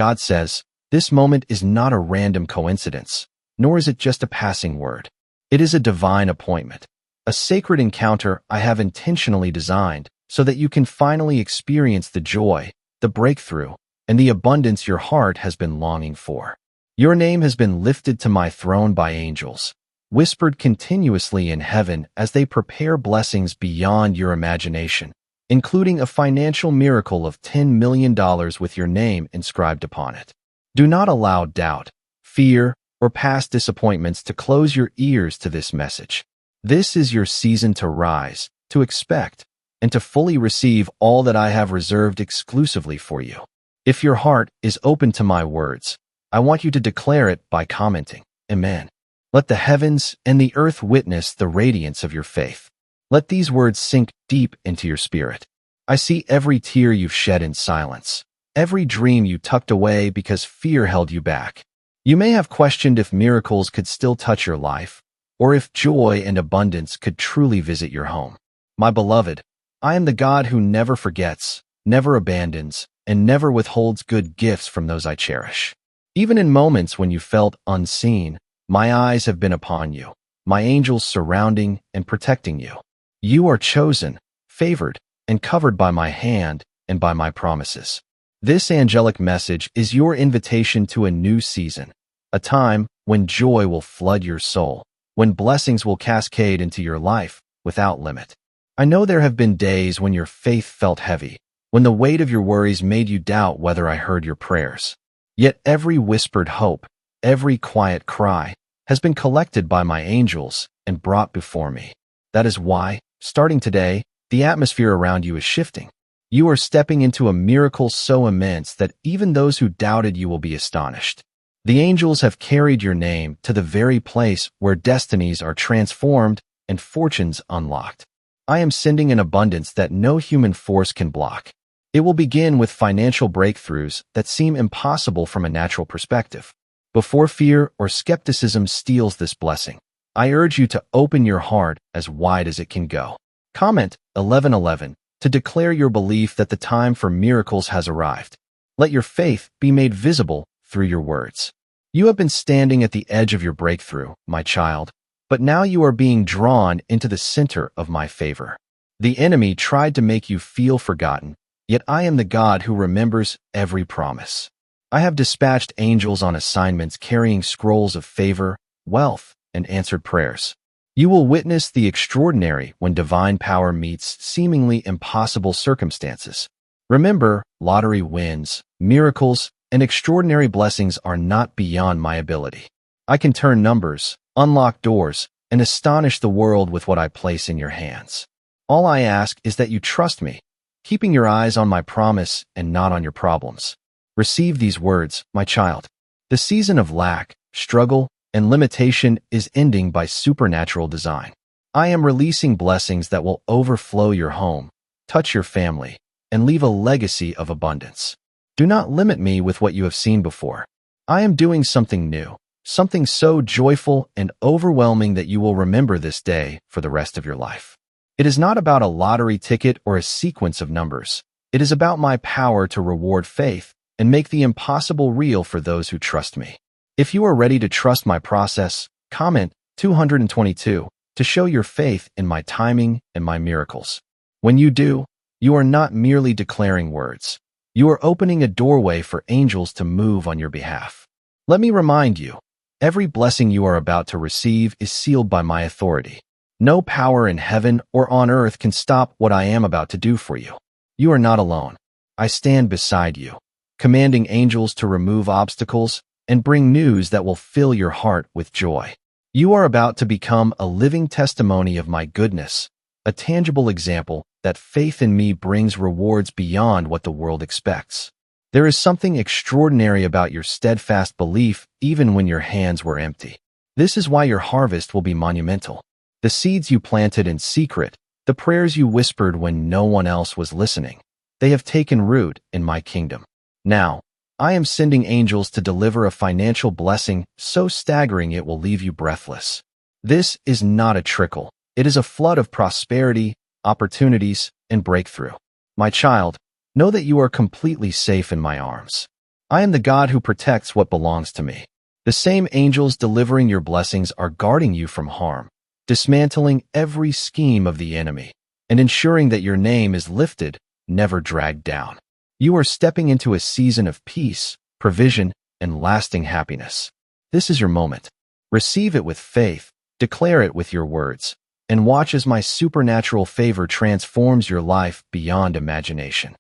God says, this moment is not a random coincidence, nor is it just a passing word. It is a divine appointment, a sacred encounter I have intentionally designed so that you can finally experience the joy, the breakthrough, and the abundance your heart has been longing for. Your name has been lifted to my throne by angels, whispered continuously in heaven as they prepare blessings beyond your imagination, including a financial miracle of $10 million with your name inscribed upon it. Do not allow doubt, fear, or past disappointments to close your ears to this message. This is your season to rise, to expect, and to fully receive all that I have reserved exclusively for you. If your heart is open to my words, I want you to declare it by commenting, Amen. Let the heavens and the earth witness the radiance of your faith. Let these words sink deep into your spirit. I see every tear you've shed in silence, every dream you tucked away because fear held you back. You may have questioned if miracles could still touch your life, or if joy and abundance could truly visit your home. My beloved, I am the God who never forgets, never abandons, and never withholds good gifts from those I cherish. Even in moments when you felt unseen, my eyes have been upon you, my angels surrounding and protecting you. You are chosen, favored, and covered by my hand and by my promises. This angelic message is your invitation to a new season, a time when joy will flood your soul, when blessings will cascade into your life without limit. I know there have been days when your faith felt heavy, when the weight of your worries made you doubt whether I heard your prayers. Yet every whispered hope, every quiet cry, has been collected by my angels and brought before me. That is why, starting today, the atmosphere around you is shifting. You are stepping into a miracle so immense that even those who doubted you will be astonished. The angels have carried your name to the very place where destinies are transformed and fortunes unlocked. I am sending an abundance that no human force can block. It will begin with financial breakthroughs that seem impossible from a natural perspective. Before fear or skepticism steals this blessing, I urge you to open your heart as wide as it can go. Comment 1111 to declare your belief that the time for miracles has arrived. Let your faith be made visible through your words. You have been standing at the edge of your breakthrough, my child, but now you are being drawn into the center of my favor. The enemy tried to make you feel forgotten, yet I am the God who remembers every promise. I have dispatched angels on assignments carrying scrolls of favor, wealth, and answered prayers. You will witness the extraordinary when divine power meets seemingly impossible circumstances. Remember, lottery wins, miracles, and extraordinary blessings are not beyond my ability. I can turn numbers, unlock doors, and astonish the world with what I place in your hands. All I ask is that you trust me, keeping your eyes on my promise and not on your problems. Receive these words, my child. The season of lack, struggle, and limitation is ending by supernatural design. I am releasing blessings that will overflow your home, touch your family, and leave a legacy of abundance. Do not limit me with what you have seen before. I am doing something new, something so joyful and overwhelming that you will remember this day for the rest of your life. It is not about a lottery ticket or a sequence of numbers. It is about my power to reward faith and make the impossible real for those who trust me. If you are ready to trust my process, comment 222 to show your faith in my timing and my miracles. When you do, you are not merely declaring words. You are opening a doorway for angels to move on your behalf. Let me remind you, every blessing you are about to receive is sealed by my authority. No power in heaven or on earth can stop what I am about to do for you. You are not alone. I stand beside you, commanding angels to remove obstacles and bring news that will fill your heart with joy. You are about to become a living testimony of my goodness, a tangible example that faith in me brings rewards beyond what the world expects. There is something extraordinary about your steadfast belief even when your hands were empty. This is why your harvest will be monumental. The seeds you planted in secret, the prayers you whispered when no one else was listening, they have taken root in my kingdom. Now, I am sending angels to deliver a financial blessing so staggering it will leave you breathless. This is not a trickle. It is a flood of prosperity, opportunities, and breakthrough. My child, know that you are completely safe in my arms. I am the God who protects what belongs to me. The same angels delivering your blessings are guarding you from harm, dismantling every scheme of the enemy, and ensuring that your name is lifted, never dragged down. You are stepping into a season of peace, provision, and lasting happiness. This is your moment. Receive it with faith, declare it with your words, and watch as my supernatural favor transforms your life beyond imagination.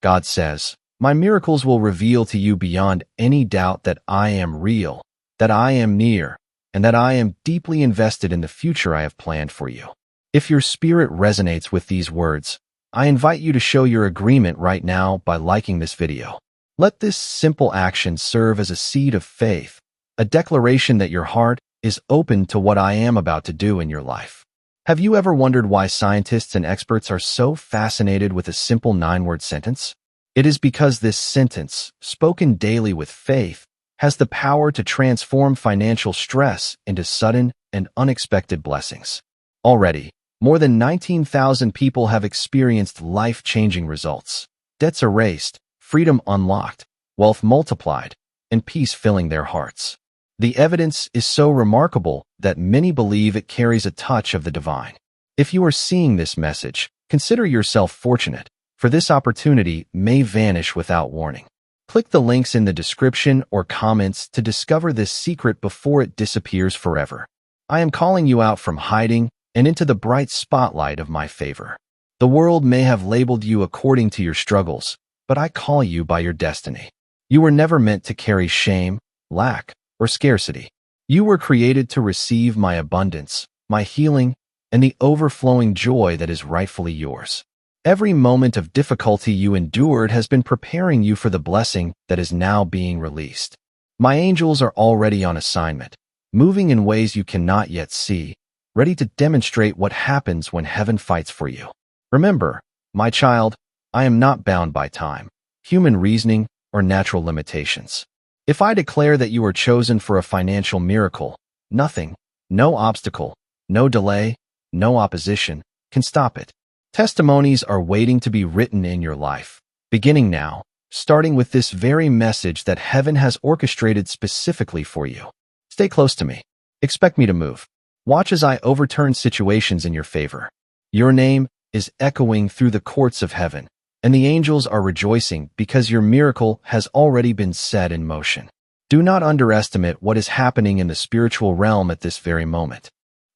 God says, "My miracles will reveal to you beyond any doubt that I am real, that I am near, and that I am deeply invested in the future I have planned for you." If your spirit resonates with these words, I invite you to show your agreement right now by liking this video. Let this simple action serve as a seed of faith, a declaration that your heart is open to what I am about to do in your life. Have you ever wondered why scientists and experts are so fascinated with a simple 9-word sentence? It is because this sentence, spoken daily with faith, has the power to transform financial stress into sudden and unexpected blessings. Already, more than 19,000 people have experienced life-changing results. Debts erased, freedom unlocked, wealth multiplied, and peace filling their hearts. The evidence is so remarkable that many believe it carries a touch of the divine. If you are seeing this message, consider yourself fortunate, for this opportunity may vanish without warning. Click the links in the description or comments to discover this secret before it disappears forever. I am calling you out from hiding and into the bright spotlight of my favor. The world may have labeled you according to your struggles, but I call you by your destiny. You were never meant to carry shame, lack, or scarcity. You were created to receive my abundance, my healing, and the overflowing joy that is rightfully yours. Every moment of difficulty you endured has been preparing you for the blessing that is now being released. My angels are already on assignment, moving in ways you cannot yet see, ready to demonstrate what happens when heaven fights for you. Remember, my child, I am not bound by time, human reasoning, or natural limitations. If I declare that you are chosen for a financial miracle, nothing, no obstacle, no delay, no opposition, can stop it. Testimonies are waiting to be written in your life, beginning now, starting with this very message that heaven has orchestrated specifically for you. Stay close to me. Expect me to move. Watch as I overturn situations in your favor. Your name is echoing through the courts of heaven, and the angels are rejoicing because your miracle has already been set in motion. Do not underestimate what is happening in the spiritual realm at this very moment.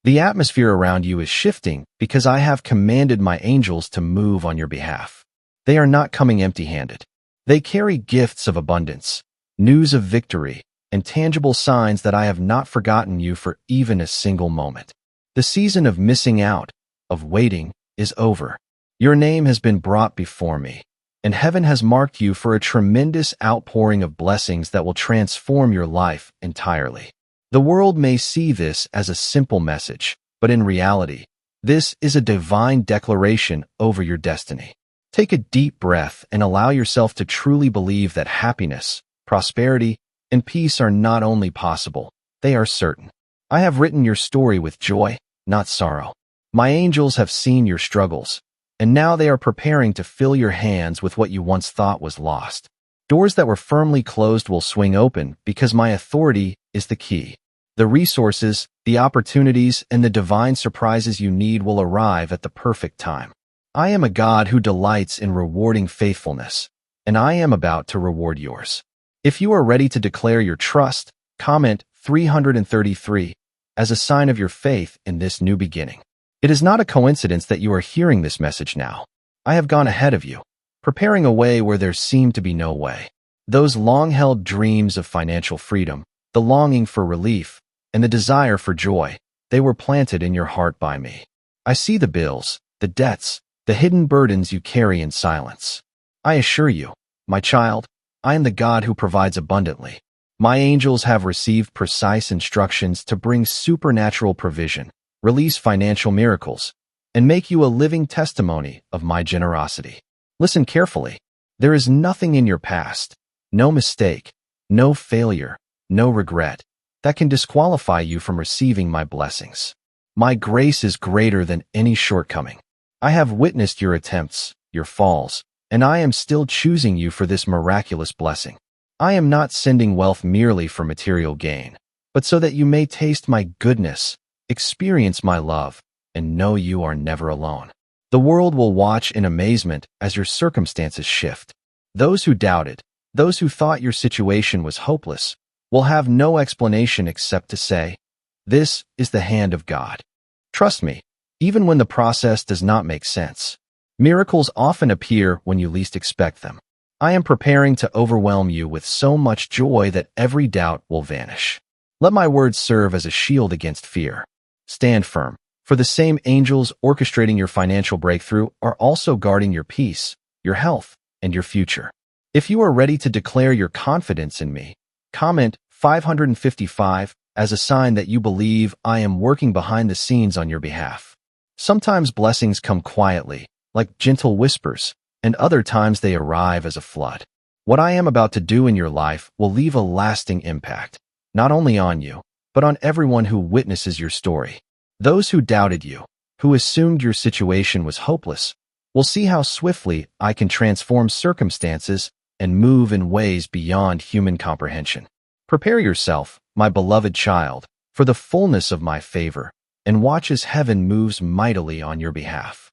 The atmosphere around you is shifting because I have commanded my angels to move on your behalf. They are not coming empty-handed. They carry gifts of abundance, news of victory, and tangible signs that I have not forgotten you for even a single moment. The season of missing out, of waiting, is over. Your name has been brought before me, and heaven has marked you for a tremendous outpouring of blessings that will transform your life entirely. The world may see this as a simple message, but in reality, this is a divine declaration over your destiny. Take a deep breath and allow yourself to truly believe that happiness, prosperity, and peace are not only possible, they are certain. I have written your story with joy, not sorrow. My angels have seen your struggles, and now they are preparing to fill your hands with what you once thought was lost. Doors that were firmly closed will swing open because my authority is the key. The resources, the opportunities, and the divine surprises you need will arrive at the perfect time. I am a God who delights in rewarding faithfulness, and I am about to reward yours. If you are ready to declare your trust, comment 333 as a sign of your faith in this new beginning. It is not a coincidence that you are hearing this message now. I have gone ahead of you, preparing a way where there seemed to be no way. Those long-held dreams of financial freedom, the longing for relief, and the desire for joy, they were planted in your heart by me. I see the bills, the debts, the hidden burdens you carry in silence. I assure you, my child, I am the God who provides abundantly. My angels have received precise instructions to bring supernatural provision, release financial miracles, and make you a living testimony of my generosity. Listen carefully. There is nothing in your past, no mistake, no failure, no regret, that can disqualify you from receiving my blessings. My grace is greater than any shortcoming. I have witnessed your attempts, your falls, and I am still choosing you for this miraculous blessing. I am not sending wealth merely for material gain, but so that you may taste my goodness, experience my love, and know you are never alone. The world will watch in amazement as your circumstances shift. Those who doubted, those who thought your situation was hopeless, will have no explanation except to say, "This is the hand of God." Trust me, even when the process does not make sense. Miracles often appear when you least expect them. I am preparing to overwhelm you with so much joy that every doubt will vanish. Let my words serve as a shield against fear. Stand firm, for the same angels orchestrating your financial breakthrough are also guarding your peace, your health, and your future. If you are ready to declare your confidence in me, comment 555 as a sign that you believe I am working behind the scenes on your behalf. Sometimes blessings come quietly, like gentle whispers, and other times they arrive as a flood. What I am about to do in your life will leave a lasting impact, not only on you, but on everyone who witnesses your story. Those who doubted you, who assumed your situation was hopeless, will see how swiftly I can transform circumstances and move in ways beyond human comprehension. Prepare yourself, my beloved child, for the fullness of my favor, and watch as heaven moves mightily on your behalf.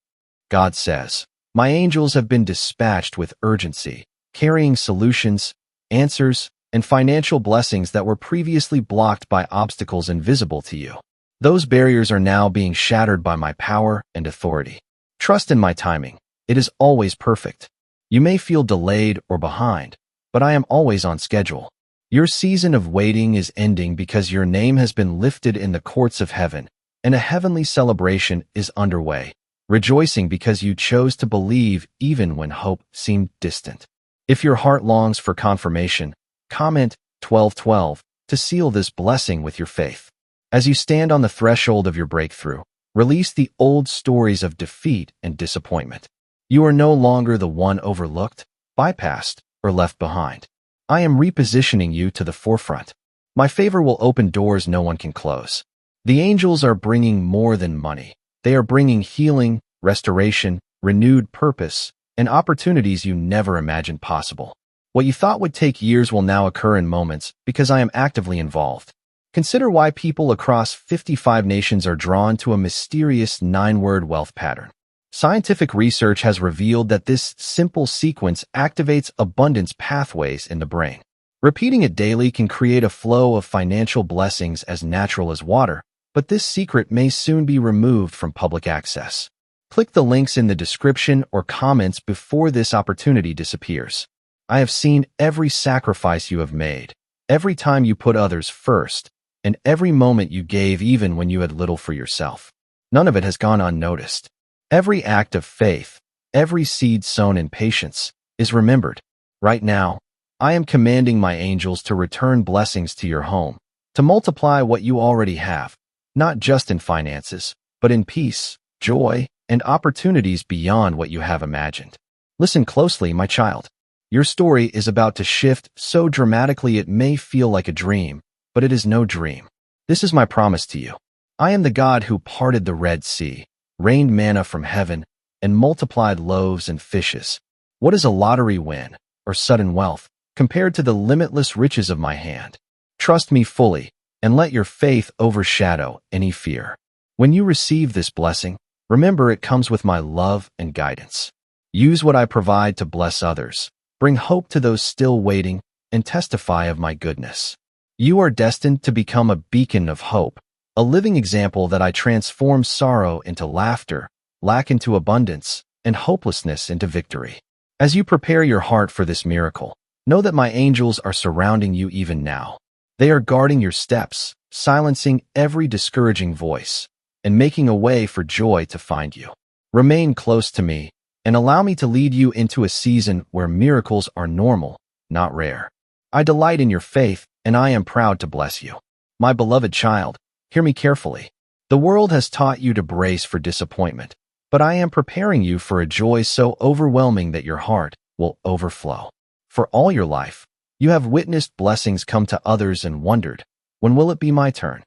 God says, "My angels have been dispatched with urgency, carrying solutions, answers, and financial blessings that were previously blocked by obstacles invisible to you. Those barriers are now being shattered by my power and authority. Trust in my timing. It is always perfect. You may feel delayed or behind, but I am always on schedule. Your season of waiting is ending because your name has been lifted in the courts of heaven, and a heavenly celebration is underway, rejoicing because you chose to believe even when hope seemed distant. If your heart longs for confirmation, comment 1212 to seal this blessing with your faith. As you stand on the threshold of your breakthrough, release the old stories of defeat and disappointment. You are no longer the one overlooked, bypassed, or left behind. I am repositioning you to the forefront. My favor will open doors no one can close. The angels are bringing more than money. They are bringing healing, restoration, renewed purpose, and opportunities you never imagined possible. What you thought would take years will now occur in moments because I am actively involved. Consider why people across 55 nations are drawn to a mysterious 9-word wealth pattern. Scientific research has revealed that this simple sequence activates abundance pathways in the brain. Repeating it daily can create a flow of financial blessings as natural as water, but this secret may soon be removed from public access. Click the links in the description or comments before this opportunity disappears. I have seen every sacrifice you have made, every time you put others first, and every moment you gave even when you had little for yourself. None of it has gone unnoticed. Every act of faith, every seed sown in patience, is remembered. Right now, I am commanding my angels to return blessings to your home, to multiply what you already have, not just in finances, but in peace, joy, and opportunities beyond what you have imagined. Listen closely, my child. Your story is about to shift so dramatically it may feel like a dream, but it is no dream. This is my promise to you. I am the God who parted the Red Sea, rained manna from heaven, and multiplied loaves and fishes. What is a lottery win or sudden wealth compared to the limitless riches of my hand? Trust me fully and let your faith overshadow any fear. When you receive this blessing, remember it comes with my love and guidance. Use what I provide to bless others, bring hope to those still waiting, and testify of my goodness. You are destined to become a beacon of hope, a living example that I transform sorrow into laughter, lack into abundance, and hopelessness into victory. As you prepare your heart for this miracle, know that my angels are surrounding you even now. They are guarding your steps, silencing every discouraging voice, and making a way for joy to find you. Remain close to me, and allow me to lead you into a season where miracles are normal, not rare. I delight in your faith, and I am proud to bless you. My beloved child, hear me carefully. The world has taught you to brace for disappointment, but I am preparing you for a joy so overwhelming that your heart will overflow. For all your life, you have witnessed blessings come to others and wondered, when will it be my turn?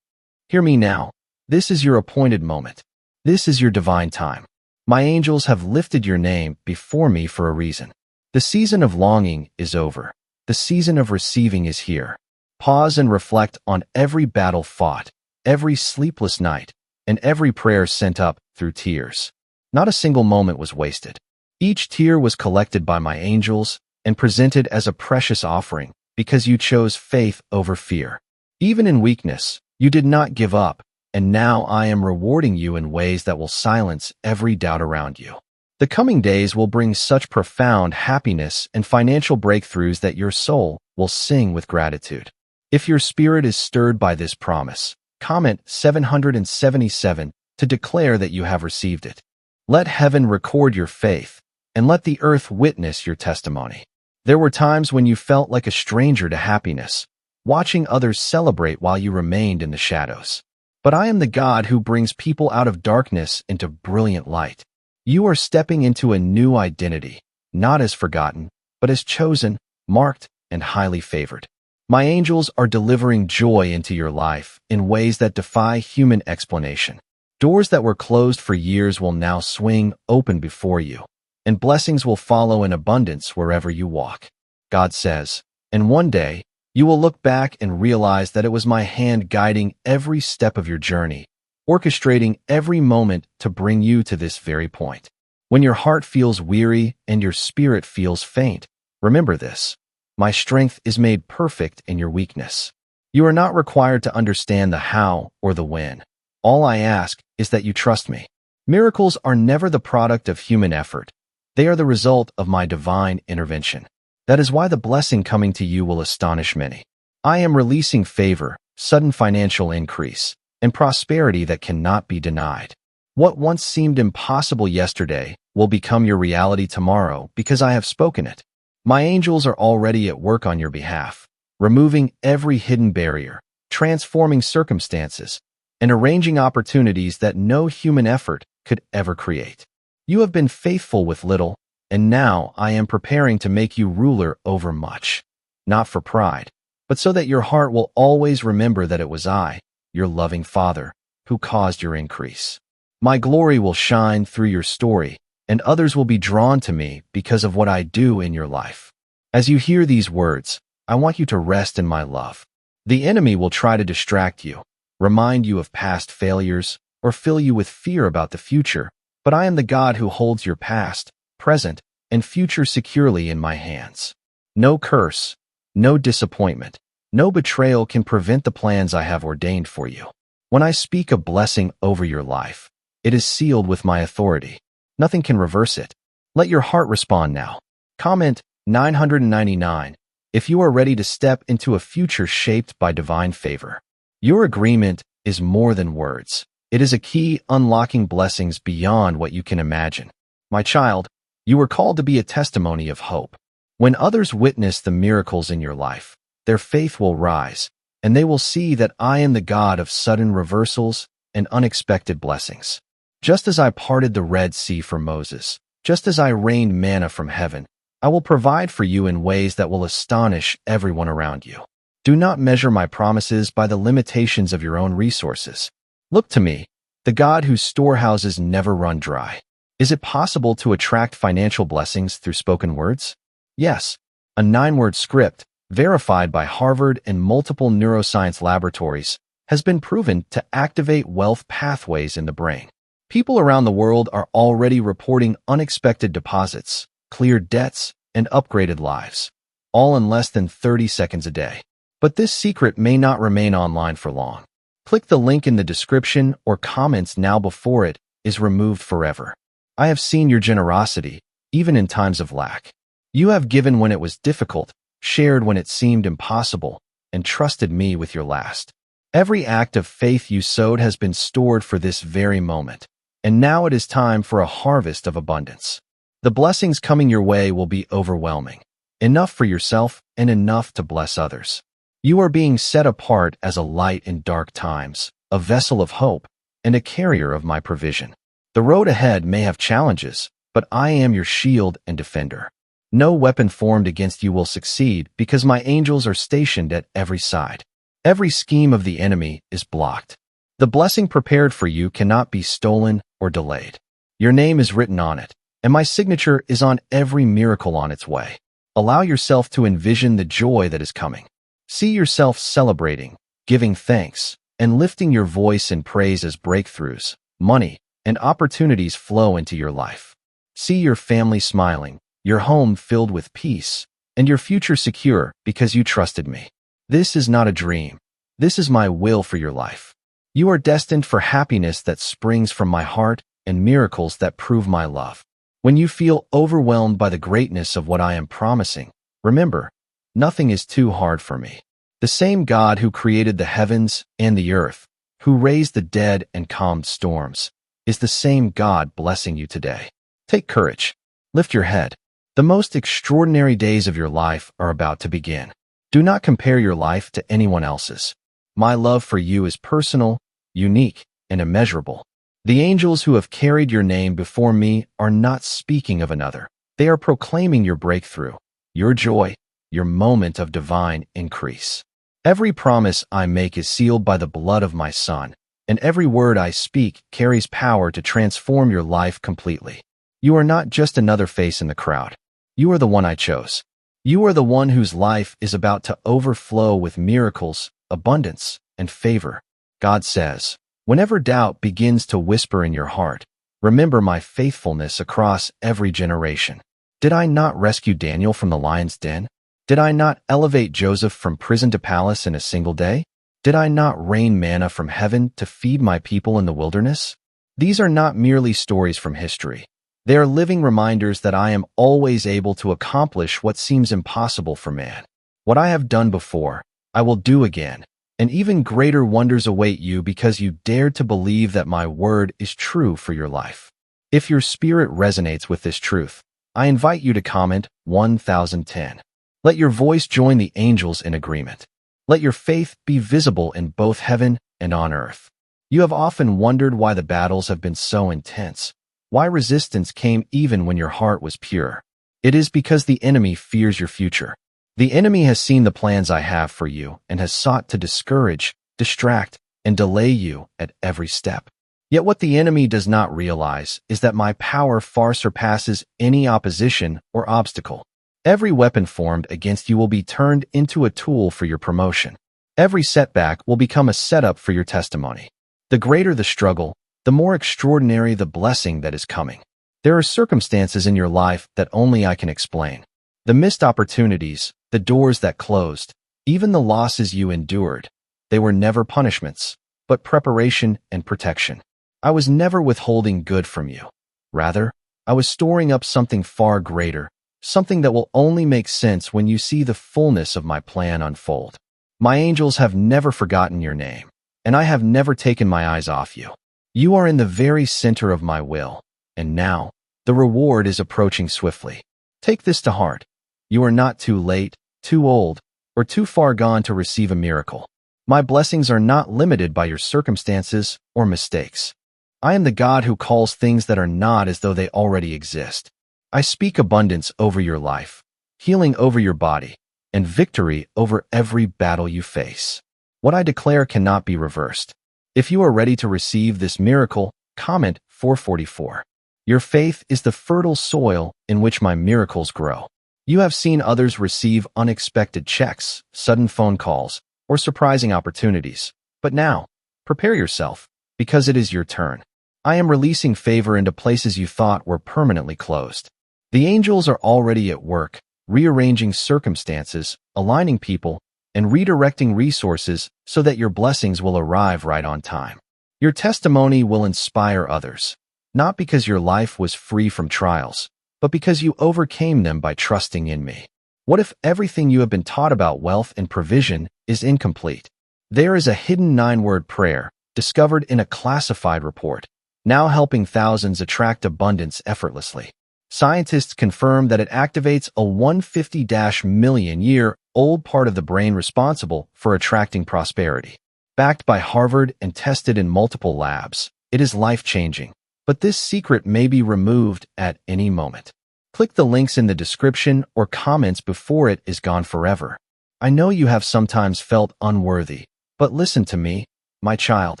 Hear me now. This is your appointed moment. This is your divine time. My angels have lifted your name before me for a reason. The season of longing is over. The season of receiving is here. Pause and reflect on every battle fought, every sleepless night, and every prayer sent up through tears. Not a single moment was wasted. Each tear was collected by my angels and presented as a precious offering because you chose faith over fear. Even in weakness, you did not give up, and now I am rewarding you in ways that will silence every doubt around you. The coming days will bring such profound happiness and financial breakthroughs that your soul will sing with gratitude. If your spirit is stirred by this promise, comment 777 to declare that you have received it. Let heaven record your faith, and let the earth witness your testimony. There were times when you felt like a stranger to happiness, watching others celebrate while you remained in the shadows. But I am the God who brings people out of darkness into brilliant light. You are stepping into a new identity, not as forgotten, but as chosen, marked, and highly favored. My angels are delivering joy into your life in ways that defy human explanation. Doors that were closed for years will now swing open before you, and blessings will follow in abundance wherever you walk. God says, and one day, you will look back and realize that it was my hand guiding every step of your journey, orchestrating every moment to bring you to this very point. When your heart feels weary and your spirit feels faint, remember this. My strength is made perfect in your weakness. You are not required to understand the how or the when. All I ask is that you trust me. Miracles are never the product of human effort. They are the result of my divine intervention. That is why the blessing coming to you will astonish many. I am releasing favor, sudden financial increase, and prosperity that cannot be denied. What once seemed impossible yesterday will become your reality tomorrow because I have spoken it. My angels are already at work on your behalf, removing every hidden barrier, transforming circumstances, and arranging opportunities that no human effort could ever create. You have been faithful with little, and now I am preparing to make you ruler over much, not for pride, but so that your heart will always remember that it was I, your loving Father, who caused your increase. My glory will shine through your story, and others will be drawn to me because of what I do in your life. As you hear these words, I want you to rest in my love. The enemy will try to distract you, remind you of past failures, or fill you with fear about the future, but I am the God who holds your past, present, and future securely in my hands. No curse, no disappointment, no betrayal can prevent the plans I have ordained for you. When I speak a blessing over your life, it is sealed with my authority. Nothing can reverse it. Let your heart respond now. Comment 999 if you are ready to step into a future shaped by divine favor. Your agreement is more than words. It is a key unlocking blessings beyond what you can imagine. My child, you are called to be a testimony of hope. When others witness the miracles in your life, their faith will rise, and they will see that I am the God of sudden reversals and unexpected blessings. Just as I parted the Red Sea for Moses, just as I rained manna from heaven, I will provide for you in ways that will astonish everyone around you. Do not measure my promises by the limitations of your own resources. Look to me, the God whose storehouses never run dry. Is it possible to attract financial blessings through spoken words? Yes, a 9-word script, verified by Harvard and multiple neuroscience laboratories, has been proven to activate wealth pathways in the brain. People around the world are already reporting unexpected deposits, cleared debts, and upgraded lives, all in less than 30 seconds a day. But this secret may not remain online for long. Click the link in the description or comments now before it is removed forever. I have seen your generosity, even in times of lack. You have given when it was difficult, shared when it seemed impossible, and trusted me with your last. Every act of faith you sowed has been stored for this very moment, and now it is time for a harvest of abundance. The blessings coming your way will be overwhelming, enough for yourself and enough to bless others. You are being set apart as a light in dark times, a vessel of hope, and a carrier of my provision. The road ahead may have challenges, but I am your shield and defender. No weapon formed against you will succeed because my angels are stationed at every side. Every scheme of the enemy is blocked. The blessing prepared for you cannot be stolen or delayed. Your name is written on it, and my signature is on every miracle on its way. Allow yourself to envision the joy that is coming. See yourself celebrating, giving thanks, and lifting your voice in praise as breakthroughs, money, and opportunities flow into your life. See your family smiling, your home filled with peace, and your future secure because you trusted me. This is not a dream. This is my will for your life. You are destined for happiness that springs from my heart and miracles that prove my love. When you feel overwhelmed by the greatness of what I am promising, remember, nothing is too hard for me. The same God who created the heavens and the earth, who raised the dead and calmed storms, is the same God blessing you today. Take courage. Lift your head. The most extraordinary days of your life are about to begin. Do not compare your life to anyone else's. My love for you is personal, unique, and immeasurable. The angels who have carried your name before me are not speaking of another. They are proclaiming your breakthrough, your joy, your moment of divine increase. Every promise I make is sealed by the blood of my Son, and every word I speak carries power to transform your life completely. You are not just another face in the crowd. You are the one I chose. You are the one whose life is about to overflow with miracles, abundance, and favor. God says, whenever doubt begins to whisper in your heart, remember my faithfulness across every generation. Did I not rescue Daniel from the lion's den? Did I not elevate Joseph from prison to palace in a single day? Did I not rain manna from heaven to feed my people in the wilderness? These are not merely stories from history. They are living reminders that I am always able to accomplish what seems impossible for man. What I have done before, I will do again, and even greater wonders await you because you dared to believe that my word is true for your life. If your spirit resonates with this truth, I invite you to comment 1010. Let your voice join the angels in agreement. Let your faith be visible in both heaven and on earth. You have often wondered why the battles have been so intense, why resistance came even when your heart was pure. It is because the enemy fears your future. The enemy has seen the plans I have for you and has sought to discourage, distract, and delay you at every step. Yet what the enemy does not realize is that my power far surpasses any opposition or obstacle. Every weapon formed against you will be turned into a tool for your promotion. Every setback will become a setup for your testimony. The greater the struggle, the more extraordinary the blessing that is coming. There are circumstances in your life that only I can explain. The missed opportunities, the doors that closed, even the losses you endured, they were never punishments, but preparation and protection. I was never withholding good from you. Rather, I was storing up something far greater, something that will only make sense when you see the fullness of my plan unfold. My angels have never forgotten your name, and I have never taken my eyes off you. You are in the very center of my will, and now, the reward is approaching swiftly. Take this to heart. You are not too late, too old, or too far gone to receive a miracle. My blessings are not limited by your circumstances or mistakes. I am the God who calls things that are not as though they already exist. I speak abundance over your life, healing over your body, and victory over every battle you face. What I declare cannot be reversed. If you are ready to receive this miracle, comment 444. Your faith is the fertile soil in which my miracles grow. You have seen others receive unexpected checks, sudden phone calls, or surprising opportunities. But now, prepare yourself, because it is your turn. I am releasing favor into places you thought were permanently closed. The angels are already at work, rearranging circumstances, aligning people, and redirecting resources so that your blessings will arrive right on time. Your testimony will inspire others, not because your life was free from trials, but because you overcame them by trusting in me. What if everything you have been taught about wealth and provision is incomplete? There is a hidden 9-word prayer, discovered in a classified report, now helping thousands attract abundance effortlessly. Scientists confirm that it activates a 150-million-year-old part of the brain responsible for attracting prosperity. Backed by Harvard and tested in multiple labs, it is life-changing. But this secret may be removed at any moment. Click the links in the description or comments before it is gone forever. I know you have sometimes felt unworthy, but listen to me, my child.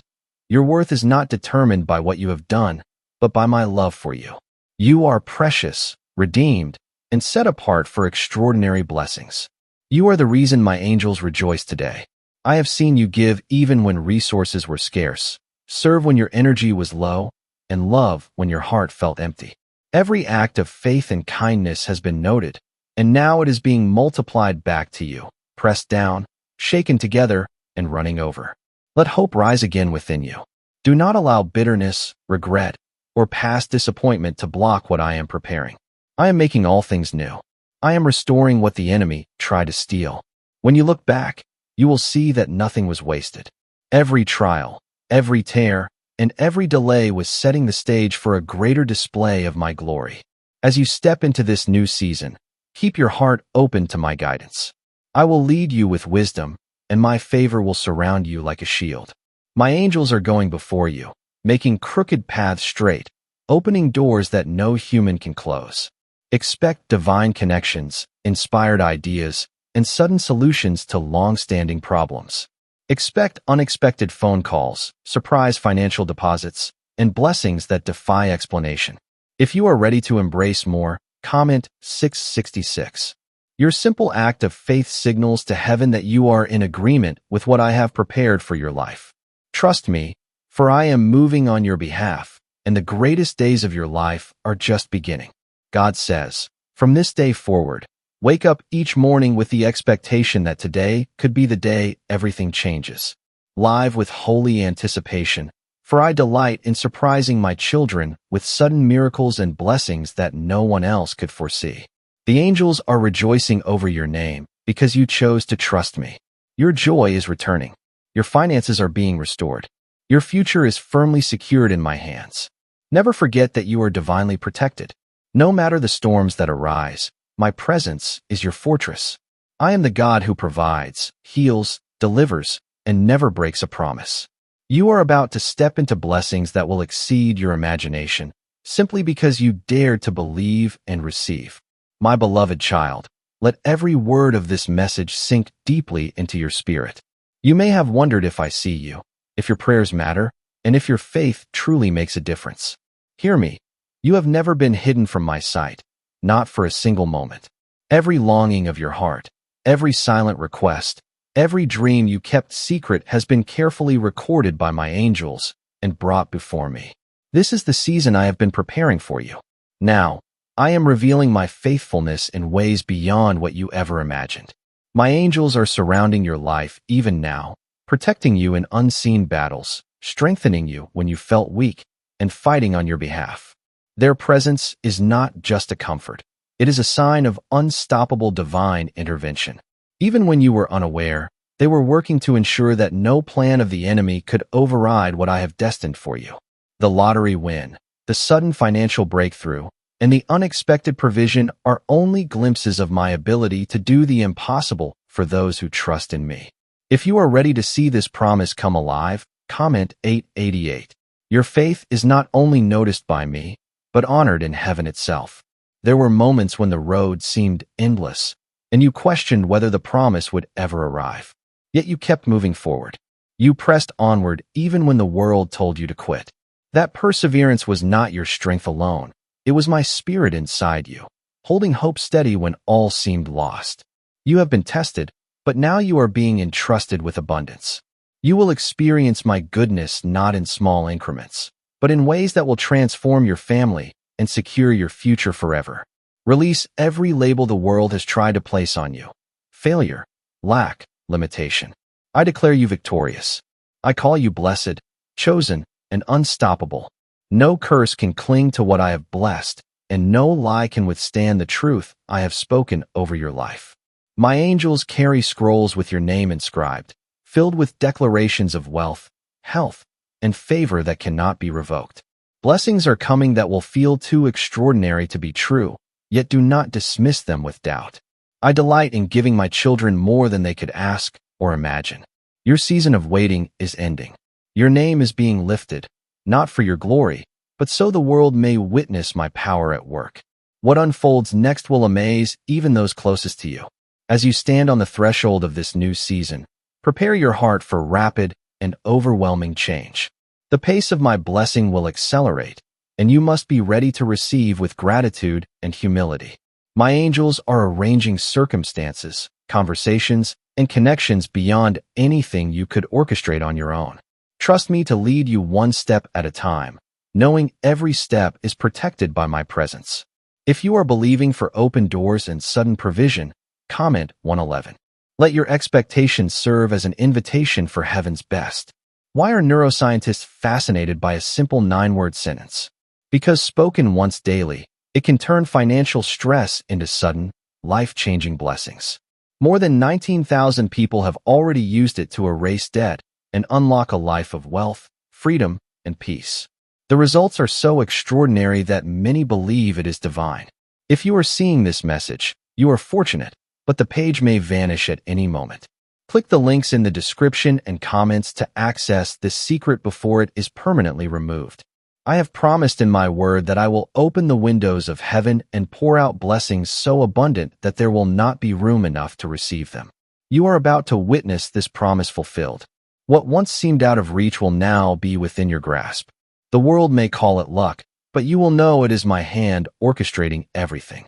Your worth is not determined by what you have done, but by my love for you. You are precious, redeemed, and set apart for extraordinary blessings. You are the reason my angels rejoice today. I have seen you give even when resources were scarce, serve when your energy was low, and love when your heart felt empty. Every act of faith and kindness has been noted, and now it is being multiplied back to you, pressed down, shaken together, and running over. Let hope rise again within you. Do not allow bitterness, regret, or past disappointment to block what I am preparing. I am making all things new. I am restoring what the enemy tried to steal. When you look back, you will see that nothing was wasted. Every trial, every tear, and every delay was setting the stage for a greater display of my glory. As you step into this new season, keep your heart open to my guidance. I will lead you with wisdom, and my favor will surround you like a shield. My angels are going before you, making crooked paths straight, opening doors that no human can close. Expect divine connections, inspired ideas, and sudden solutions to long-standing problems. Expect unexpected phone calls, surprise financial deposits, and blessings that defy explanation. If you are ready to embrace more, comment 666. Your simple act of faith signals to heaven that you are in agreement with what I have prepared for your life. Trust me, for I am moving on your behalf, and the greatest days of your life are just beginning. God says, from this day forward, wake up each morning with the expectation that today could be the day everything changes. Live with holy anticipation, for I delight in surprising my children with sudden miracles and blessings that no one else could foresee. The angels are rejoicing over your name because you chose to trust me. Your joy is returning. Your finances are being restored. Your future is firmly secured in my hands. Never forget that you are divinely protected. No matter the storms that arise, my presence is your fortress. I am the God who provides, heals, delivers, and never breaks a promise. You are about to step into blessings that will exceed your imagination, simply because you dared to believe and receive. My beloved child, let every word of this message sink deeply into your spirit. You may have wondered if I see you, if your prayers matter, and if your faith truly makes a difference. Hear me. You have never been hidden from my sight, not for a single moment. Every longing of your heart, every silent request, every dream you kept secret has been carefully recorded by my angels and brought before me. This is the season I have been preparing for you. Now, I am revealing my faithfulness in ways beyond what you ever imagined. My angels are surrounding your life even now, protecting you in unseen battles, strengthening you when you felt weak, and fighting on your behalf. Their presence is not just a comfort. It is a sign of unstoppable divine intervention. Even when you were unaware, they were working to ensure that no plan of the enemy could override what I have destined for you. The lottery win, the sudden financial breakthrough, and the unexpected provision are only glimpses of my ability to do the impossible for those who trust in me. If you are ready to see this promise come alive, comment 888. Your faith is not only noticed by me, but honored in heaven itself. There were moments when the road seemed endless, and you questioned whether the promise would ever arrive. Yet you kept moving forward. You pressed onward even when the world told you to quit. That perseverance was not your strength alone. It was my spirit inside you, holding hope steady when all seemed lost. You have been tested, but now you are being entrusted with abundance. You will experience my goodness not in small increments, but in ways that will transform your family and secure your future forever. Release every label the world has tried to place on you. Failure, lack, limitation. I declare you victorious. I call you blessed, chosen, and unstoppable. No curse can cling to what I have blessed, and no lie can withstand the truth I have spoken over your life. My angels carry scrolls with your name inscribed, filled with declarations of wealth, health, and favor that cannot be revoked. Blessings are coming that will feel too extraordinary to be true, yet do not dismiss them with doubt. I delight in giving my children more than they could ask or imagine. Your season of waiting is ending. Your name is being lifted, not for your glory, but so the world may witness my power at work. What unfolds next will amaze even those closest to you. As you stand on the threshold of this new season, prepare your heart for rapid and overwhelming change. The pace of my blessing will accelerate, and you must be ready to receive with gratitude and humility. My angels are arranging circumstances, conversations, and connections beyond anything you could orchestrate on your own. Trust me to lead you one step at a time, knowing every step is protected by my presence. If you are believing for open doors and sudden provision, comment 111. Let your expectations serve as an invitation for heaven's best. Why are neuroscientists fascinated by a simple 9-word sentence? Because spoken once daily, it can turn financial stress into sudden, life-changing blessings. More than 19,000 people have already used it to erase debt and unlock a life of wealth, freedom, and peace. The results are so extraordinary that many believe it is divine. If you are seeing this message, you are fortunate, but the page may vanish at any moment. Click the links in the description and comments to access this secret before it is permanently removed. I have promised in my word that I will open the windows of heaven and pour out blessings so abundant that there will not be room enough to receive them. You are about to witness this promise fulfilled. What once seemed out of reach will now be within your grasp. The world may call it luck, but you will know it is my hand orchestrating everything.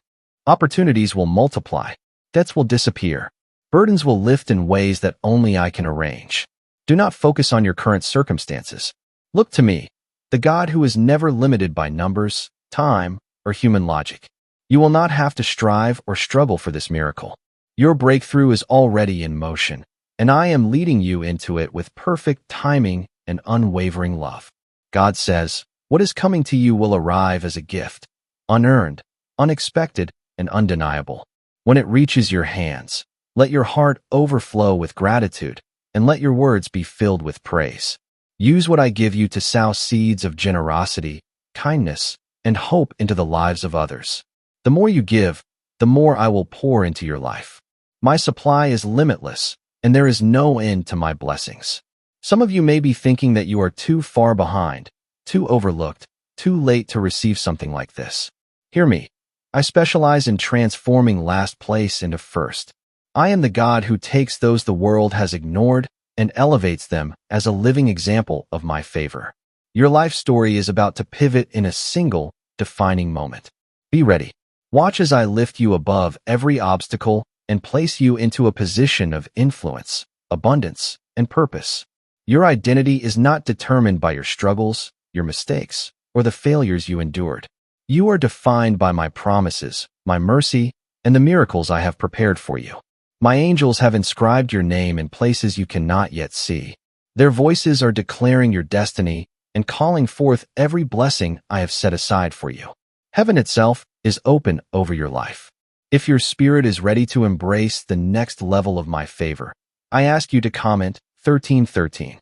Opportunities will multiply. Debts will disappear. Burdens will lift in ways that only I can arrange. Do not focus on your current circumstances. Look to me, the God who is never limited by numbers, time, or human logic. You will not have to strive or struggle for this miracle. Your breakthrough is already in motion, and I am leading you into it with perfect timing and unwavering love. God says, what is coming to you will arrive as a gift, unearned, unexpected, and undeniable. When it reaches your hands, let your heart overflow with gratitude, and let your words be filled with praise. Use what I give you to sow seeds of generosity, kindness, and hope into the lives of others. The more you give, the more I will pour into your life. My supply is limitless, and there is no end to my blessings. Some of you may be thinking that you are too far behind, too overlooked, too late to receive something like this. Hear me. I specialize in transforming last place into first. I am the God who takes those the world has ignored and elevates them as a living example of my favor. Your life story is about to pivot in a single, defining moment. Be ready. Watch as I lift you above every obstacle and place you into a position of influence, abundance, and purpose. Your identity is not determined by your struggles, your mistakes, or the failures you endured. You are defined by my promises, my mercy, and the miracles I have prepared for you. My angels have inscribed your name in places you cannot yet see. Their voices are declaring your destiny and calling forth every blessing I have set aside for you. Heaven itself is open over your life. If your spirit is ready to embrace the next level of my favor, I ask you to comment 1313.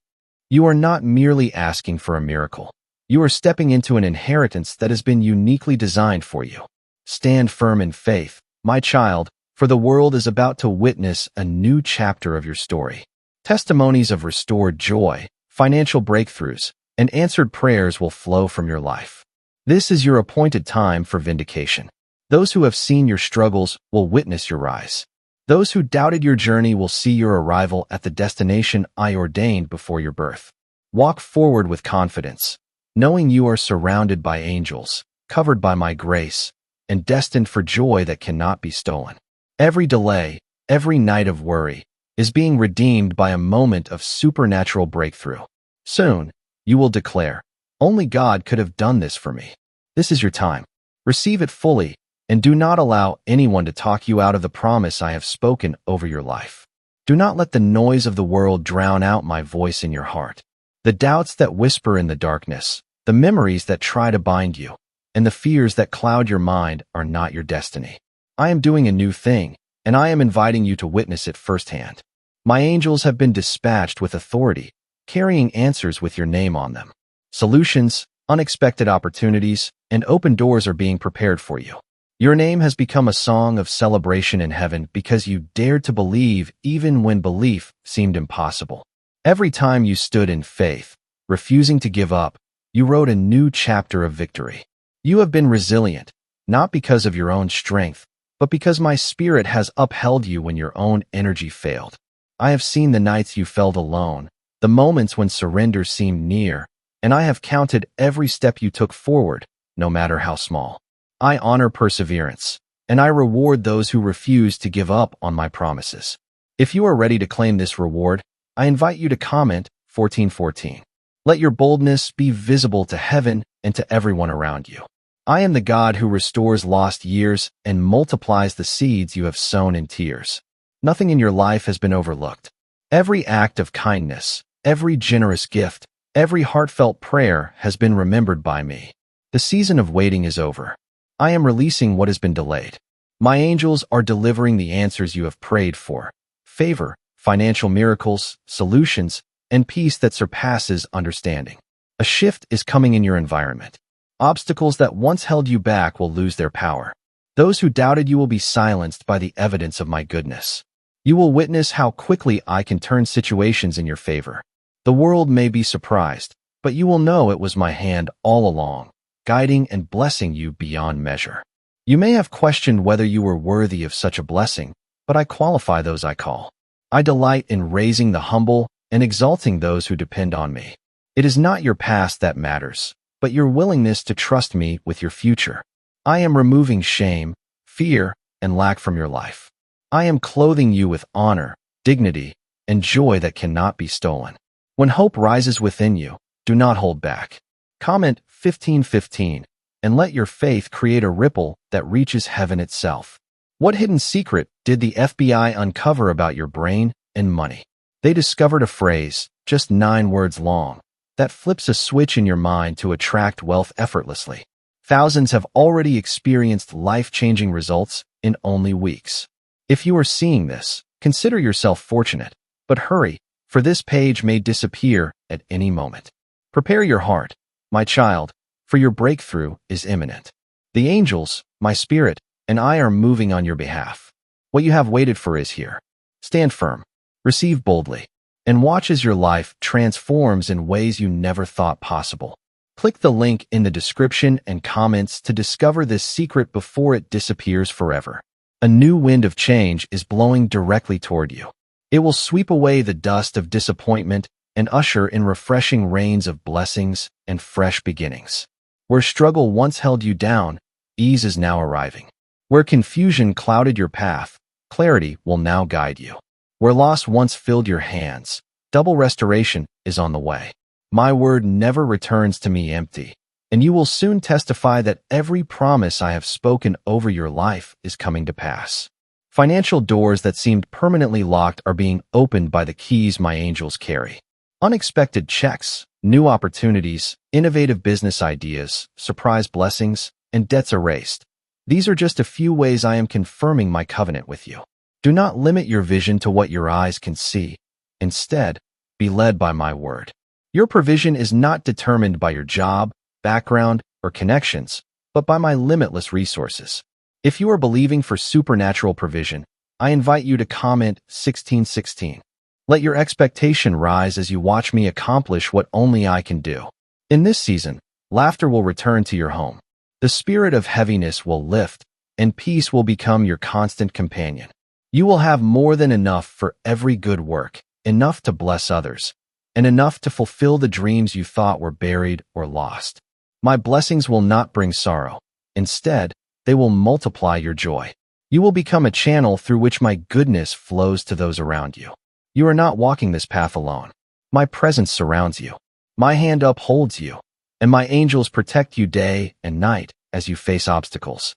You are not merely asking for a miracle. You are stepping into an inheritance that has been uniquely designed for you. Stand firm in faith, my child, for the world is about to witness a new chapter of your story. Testimonies of restored joy, financial breakthroughs, and answered prayers will flow from your life. This is your appointed time for vindication. Those who have seen your struggles will witness your rise. Those who doubted your journey will see your arrival at the destination I ordained before your birth. Walk forward with confidence, knowing you are surrounded by angels, covered by my grace, and destined for joy that cannot be stolen. Every delay, every night of worry, is being redeemed by a moment of supernatural breakthrough. Soon, you will declare, only God could have done this for me. This is your time. Receive it fully, and do not allow anyone to talk you out of the promise I have spoken over your life. Do not let the noise of the world drown out my voice in your heart. The doubts that whisper in the darkness, the memories that try to bind you, and the fears that cloud your mind are not your destiny. I am doing a new thing, and I am inviting you to witness it firsthand. My angels have been dispatched with authority, carrying answers with your name on them. Solutions, unexpected opportunities, and open doors are being prepared for you. Your name has become a song of celebration in heaven because you dared to believe even when belief seemed impossible. Every time you stood in faith, refusing to give up, you wrote a new chapter of victory. You have been resilient, not because of your own strength, but because my spirit has upheld you when your own energy failed. I have seen the nights you felt alone, the moments when surrender seemed near, and I have counted every step you took forward, no matter how small. I honor perseverance, and I reward those who refuse to give up on my promises. If you are ready to claim this reward, I invite you to comment 1414. Let your boldness be visible to heaven and to everyone around you. I am the God who restores lost years and multiplies the seeds you have sown in tears. Nothing in your life has been overlooked. Every act of kindness, every generous gift, every heartfelt prayer has been remembered by me. The season of waiting is over. I am releasing what has been delayed. My angels are delivering the answers you have prayed for: favor, financial miracles, solutions, and peace that surpasses understanding. A shift is coming in your environment. Obstacles that once held you back will lose their power. Those who doubted you will be silenced by the evidence of my goodness. You will witness how quickly I can turn situations in your favor. The world may be surprised, but you will know it was my hand all along, guiding and blessing you beyond measure. You may have questioned whether you were worthy of such a blessing, but I qualify those I call. I delight in raising the humble and exalting those who depend on me. It is not your past that matters, but your willingness to trust me with your future. I am removing shame, fear, and lack from your life. I am clothing you with honor, dignity, and joy that cannot be stolen. When hope rises within you, do not hold back. Comment 1515 and let your faith create a ripple that reaches heaven itself. What hidden secret did the FBI uncover about your brain and money? They discovered a phrase, just 9 words long, that flips a switch in your mind to attract wealth effortlessly. Thousands have already experienced life-changing results in only weeks. If you are seeing this, consider yourself fortunate, but hurry, for this page may disappear at any moment. Prepare your heart, my child, for your breakthrough is imminent. The angels, my spirit, and I are moving on your behalf. What you have waited for is here. Stand firm, receive boldly, and watch as your life transforms in ways you never thought possible. Click the link in the description and comments to discover this secret before it disappears forever. A new wind of change is blowing directly toward you. It will sweep away the dust of disappointment and usher in refreshing rains of blessings and fresh beginnings. Where struggle once held you down, ease is now arriving. Where confusion clouded your path, clarity will now guide you. Where loss once filled your hands, double restoration is on the way. My word never returns to me empty, and you will soon testify that every promise I have spoken over your life is coming to pass. Financial doors that seemed permanently locked are being opened by the keys my angels carry. Unexpected checks, new opportunities, innovative business ideas, surprise blessings, and debts erased. These are just a few ways I am confirming my covenant with you. Do not limit your vision to what your eyes can see. Instead, be led by my word. Your provision is not determined by your job, background, or connections, but by my limitless resources. If you are believing for supernatural provision, I invite you to comment 1616. Let your expectation rise as you watch me accomplish what only I can do. In this season, laughter will return to your home. The spirit of heaviness will lift, and peace will become your constant companion. You will have more than enough for every good work, enough to bless others, and enough to fulfill the dreams you thought were buried or lost. My blessings will not bring sorrow. Instead, they will multiply your joy. You will become a channel through which my goodness flows to those around you. You are not walking this path alone. My presence surrounds you. My hand upholds you, and my angels protect you day and night as you face obstacles.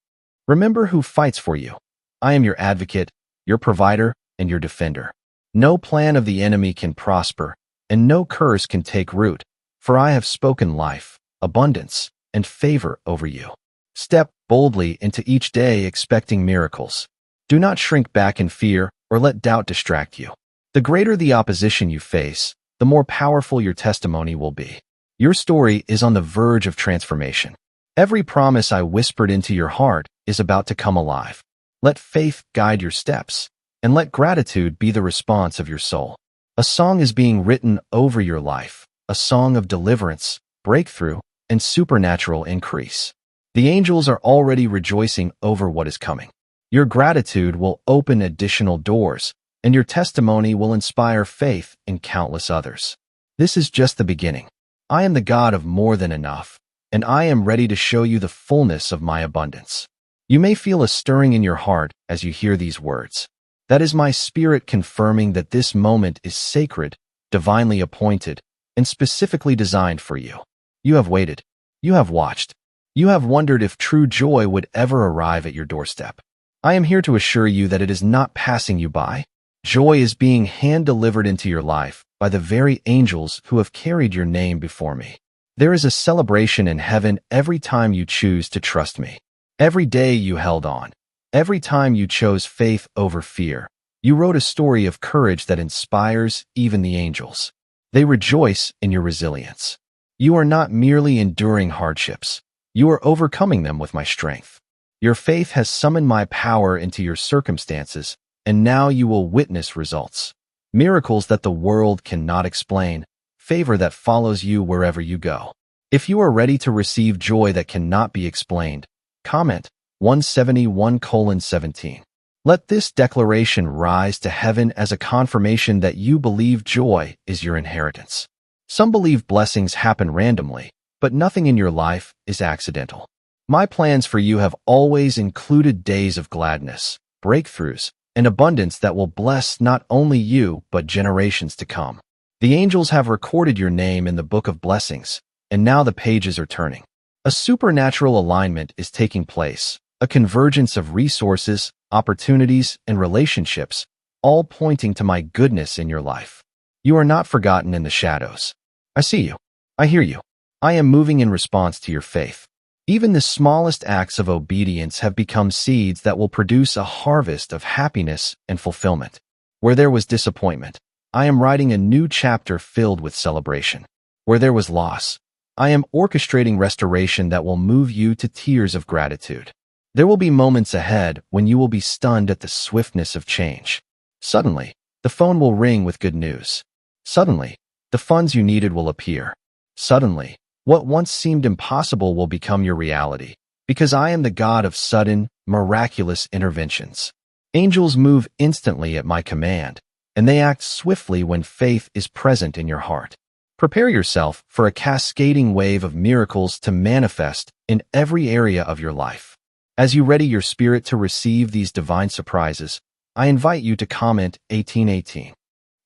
Remember who fights for you. I am your advocate, your provider, and your defender. No plan of the enemy can prosper, and no curse can take root, for I have spoken life, abundance, and favor over you. Step boldly into each day expecting miracles. Do not shrink back in fear or let doubt distract you. The greater the opposition you face, the more powerful your testimony will be. Your story is on the verge of transformation. Every promise I whispered into your heart is about to come alive. Let faith guide your steps, and let gratitude be the response of your soul. A song is being written over your life, a song of deliverance, breakthrough, and supernatural increase. The angels are already rejoicing over what is coming. Your gratitude will open additional doors, and your testimony will inspire faith in countless others. This is just the beginning. I am the God of more than enough, and I am ready to show you the fullness of my abundance. You may feel a stirring in your heart as you hear these words. That is my spirit confirming that this moment is sacred, divinely appointed, and specifically designed for you. You have waited. You have watched. You have wondered if true joy would ever arrive at your doorstep. I am here to assure you that it is not passing you by. Joy is being hand-delivered into your life by the very angels who have carried your name before me. There is a celebration in heaven every time you choose to trust me. Every day you held on. Every time you chose faith over fear. You wrote a story of courage that inspires even the angels. They rejoice in your resilience. You are not merely enduring hardships. You are overcoming them with my strength. Your faith has summoned my power into your circumstances, and now you will witness results. Miracles that the world cannot explain, favor that follows you wherever you go. If you are ready to receive joy that cannot be explained, comment 171:17. Let this declaration rise to heaven as a confirmation that you believe joy is your inheritance. Some believe blessings happen randomly, but nothing in your life is accidental. My plans for you have always included days of gladness, breakthroughs, and abundance that will bless not only you, but generations to come. The angels have recorded your name in the book of blessings, and now the pages are turning. A supernatural alignment is taking place, a convergence of resources, opportunities, and relationships, all pointing to my goodness in your life. You are not forgotten in the shadows. I see you. I hear you. I am moving in response to your faith. Even the smallest acts of obedience have become seeds that will produce a harvest of happiness and fulfillment. Where there was disappointment, I am writing a new chapter filled with celebration. Where there was loss, I am orchestrating restoration that will move you to tears of gratitude. There will be moments ahead when you will be stunned at the swiftness of change. Suddenly, the phone will ring with good news. Suddenly, the funds you needed will appear. Suddenly, what once seemed impossible will become your reality, because I am the God of sudden, miraculous interventions. Angels move instantly at my command, and they act swiftly when faith is present in your heart. Prepare yourself for a cascading wave of miracles to manifest in every area of your life. As you ready your spirit to receive these divine surprises, I invite you to comment 1818.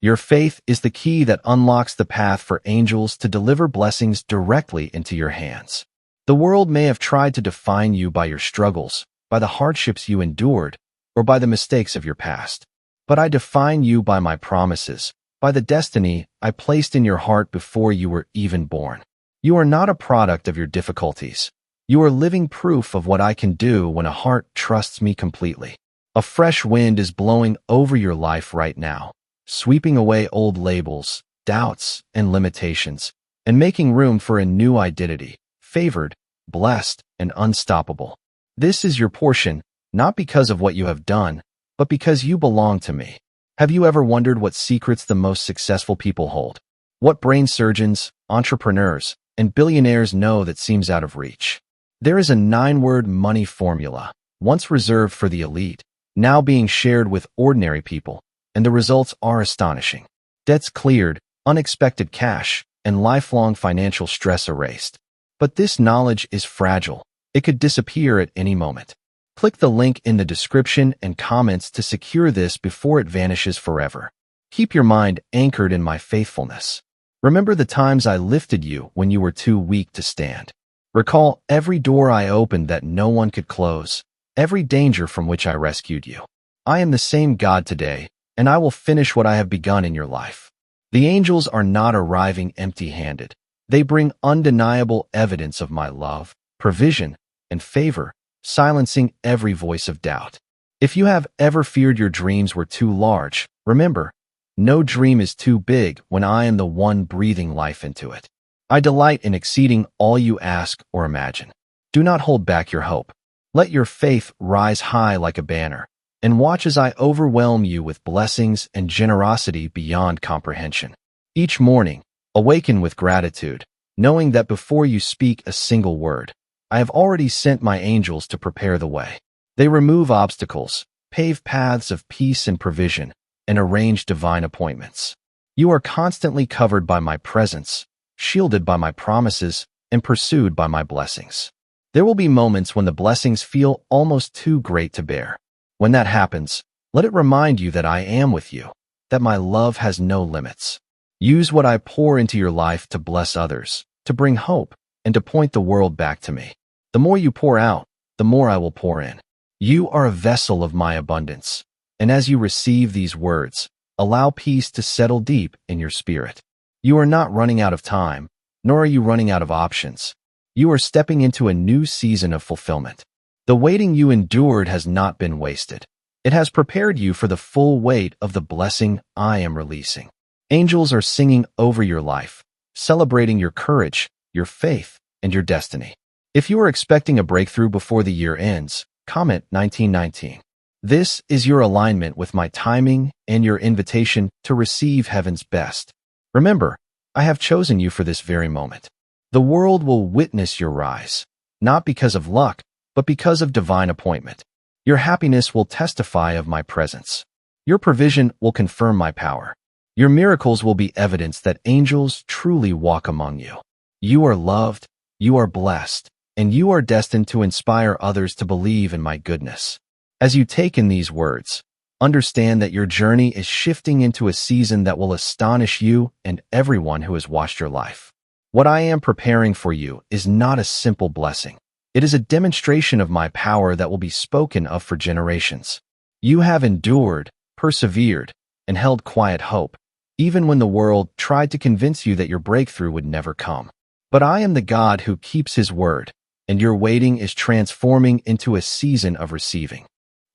Your faith is the key that unlocks the path for angels to deliver blessings directly into your hands. The world may have tried to define you by your struggles, by the hardships you endured, or by the mistakes of your past. But I define you by my promises, by the destiny I placed in your heart before you were even born. You are not a product of your difficulties. You are living proof of what I can do when a heart trusts me completely. A fresh wind is blowing over your life right now, sweeping away old labels, doubts, and limitations, and making room for a new identity, favored, blessed, and unstoppable. This is your portion, not because of what you have done, but because you belong to me. Have you ever wondered what secrets the most successful people hold? What brain surgeons, entrepreneurs, and billionaires know that seems out of reach? There is a 9-word money formula, once reserved for the elite, now being shared with ordinary people, and the results are astonishing. Debts cleared, unexpected cash, and lifelong financial stress erased. But this knowledge is fragile. It could disappear at any moment. Click the link in the description and comments to secure this before it vanishes forever. Keep your mind anchored in my faithfulness. Remember the times I lifted you when you were too weak to stand. Recall every door I opened that no one could close, every danger from which I rescued you. I am the same God today, and I will finish what I have begun in your life. The angels are not arriving empty-handed. They bring undeniable evidence of my love, provision, and favor, silencing every voice of doubt. If you have ever feared your dreams were too large, remember, no dream is too big when I am the one breathing life into it. I delight in exceeding all you ask or imagine. Do not hold back your hope. Let your faith rise high like a banner, and watch as I overwhelm you with blessings and generosity beyond comprehension. Each morning, awaken with gratitude, knowing that before you speak a single word, I have already sent my angels to prepare the way. They remove obstacles, pave paths of peace and provision, and arrange divine appointments. You are constantly covered by my presence, shielded by my promises, and pursued by my blessings. There will be moments when the blessings feel almost too great to bear. When that happens, let it remind you that I am with you, that my love has no limits. Use what I pour into your life to bless others, to bring hope, and to point the world back to me. The more you pour out, the more I will pour in. You are a vessel of my abundance, and as you receive these words, allow peace to settle deep in your spirit. You are not running out of time, nor are you running out of options. You are stepping into a new season of fulfillment. The waiting you endured has not been wasted. It has prepared you for the full weight of the blessing I am releasing. Angels are singing over your life, celebrating your courage, your faith, and your destiny. If you are expecting a breakthrough before the year ends, comment 1919. This is your alignment with my timing and your invitation to receive heaven's best. Remember, I have chosen you for this very moment. The world will witness your rise, not because of luck, but because of divine appointment. Your happiness will testify of my presence. Your provision will confirm my power. Your miracles will be evidence that angels truly walk among you. You are loved, you are blessed, and you are destined to inspire others to believe in my goodness. As you take in these words, understand that your journey is shifting into a season that will astonish you and everyone who has watched your life. What I am preparing for you is not a simple blessing. It is a demonstration of my power that will be spoken of for generations. You have endured, persevered, and held quiet hope, even when the world tried to convince you that your breakthrough would never come. But I am the God who keeps his word, and your waiting is transforming into a season of receiving.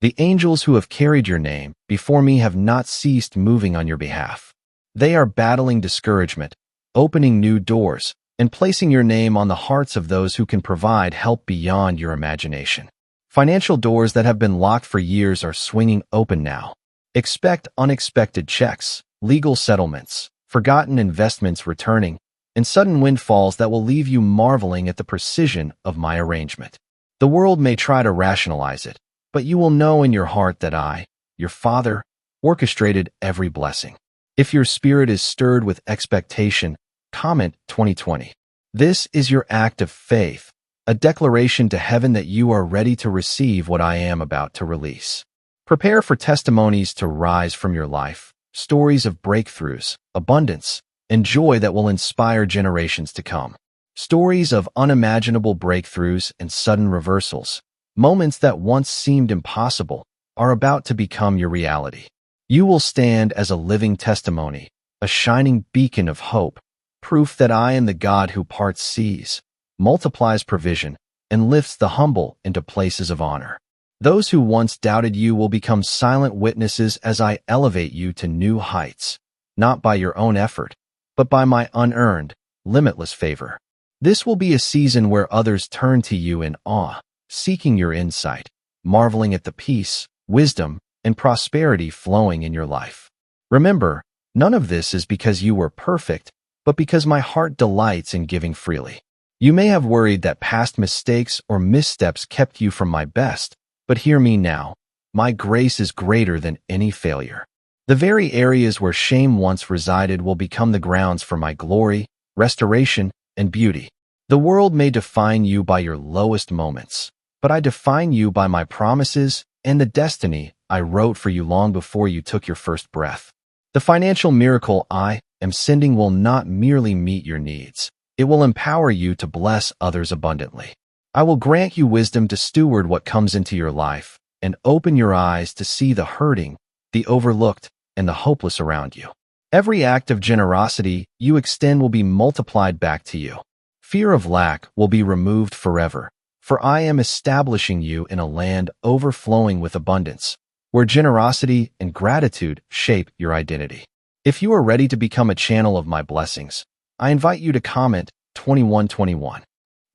The angels who have carried your name before me have not ceased moving on your behalf. They are battling discouragement, opening new doors, and placing your name on the hearts of those who can provide help beyond your imagination. Financial doors that have been locked for years are swinging open now. Expect unexpected checks, legal settlements, forgotten investments returning, and sudden windfalls that will leave you marveling at the precision of my arrangement. The world may try to rationalize it, but you will know in your heart that I, your Father, orchestrated every blessing. If your spirit is stirred with expectation, comment 2020. This is your act of faith, a declaration to heaven that you are ready to receive what I am about to release. Prepare for testimonies to rise from your life, stories of breakthroughs, abundance, and joy that will inspire generations to come. Stories of unimaginable breakthroughs and sudden reversals, moments that once seemed impossible, are about to become your reality. You will stand as a living testimony, a shining beacon of hope, proof that I am the God who parts seas, multiplies provision, and lifts the humble into places of honor. Those who once doubted you will become silent witnesses as I elevate you to new heights, not by your own effort, but by my unearned, limitless favor. This will be a season where others turn to you in awe, seeking your insight, marveling at the peace, wisdom, and prosperity flowing in your life. Remember, none of this is because you were perfect, but because my heart delights in giving freely. You may have worried that past mistakes or missteps kept you from my best, but hear me now. My grace is greater than any failure. The very areas where shame once resided will become the grounds for my glory, restoration, and beauty. The world may define you by your lowest moments, but I define you by my promises and the destiny I wrote for you long before you took your first breath. The financial miracle I am sending will not merely meet your needs. It will empower you to bless others abundantly. I will grant you wisdom to steward what comes into your life and open your eyes to see the hurting, the overlooked, and the hopeless around you. Every act of generosity you extend will be multiplied back to you. Fear of lack will be removed forever, for I am establishing you in a land overflowing with abundance, where generosity and gratitude shape your identity. If you are ready to become a channel of my blessings, I invite you to comment 2121.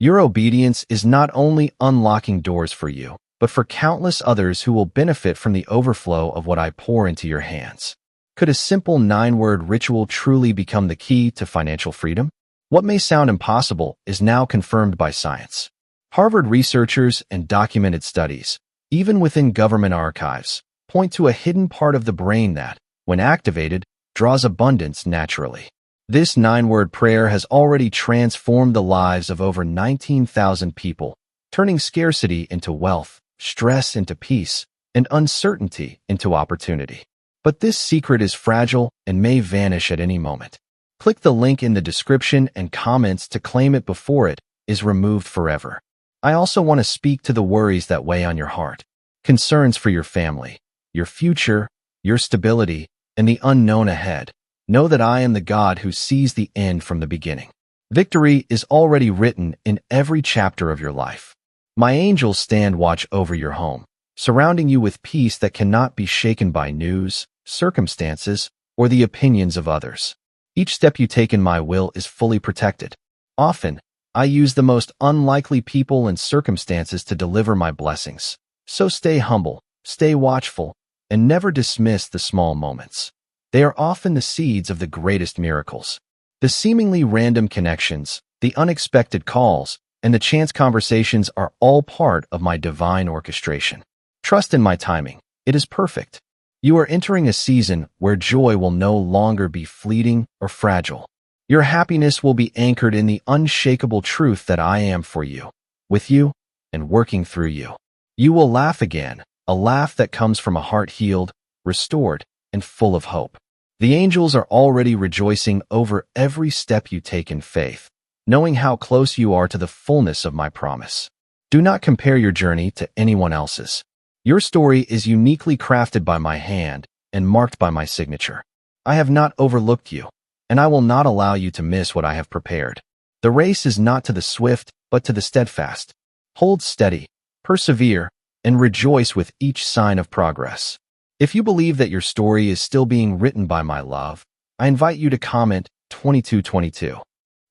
Your obedience is not only unlocking doors for you, but for countless others who will benefit from the overflow of what I pour into your hands. Could a simple 9-word ritual truly become the key to financial freedom? What may sound impossible is now confirmed by science. Harvard researchers and documented studies, even within government archives, point to a hidden part of the brain that, when activated, draws abundance naturally. This 9-word prayer has already transformed the lives of over 19,000 people, turning scarcity into wealth, stress into peace, and uncertainty into opportunity. But this secret is fragile and may vanish at any moment. Click the link in the description and comments to claim it before it is removed forever. I also want to speak to the worries that weigh on your heart, concerns for your family, your future, your stability, and the unknown ahead. Know that I am the God who sees the end from the beginning. Victory is already written in every chapter of your life. My angels stand watch over your home, surrounding you with peace that cannot be shaken by news, circumstances, or the opinions of others. Each step you take in my will is fully protected. Often, I use the most unlikely people and circumstances to deliver my blessings. So stay humble, stay watchful, and never dismiss the small moments. They are often the seeds of the greatest miracles. The seemingly random connections, the unexpected calls, and the chance conversations are all part of my divine orchestration. Trust in my timing. It is perfect. You are entering a season where joy will no longer be fleeting or fragile. Your happiness will be anchored in the unshakable truth that I am for you, with you, and working through you. You will laugh again, a laugh that comes from a heart healed, restored, and full of hope. The angels are already rejoicing over every step you take in faith, knowing how close you are to the fullness of my promise. Do not compare your journey to anyone else's. Your story is uniquely crafted by my hand and marked by my signature. I have not overlooked you, and I will not allow you to miss what I have prepared. The race is not to the swift, but to the steadfast. Hold steady, persevere, and rejoice with each sign of progress. If you believe that your story is still being written by my love, I invite you to comment 2222.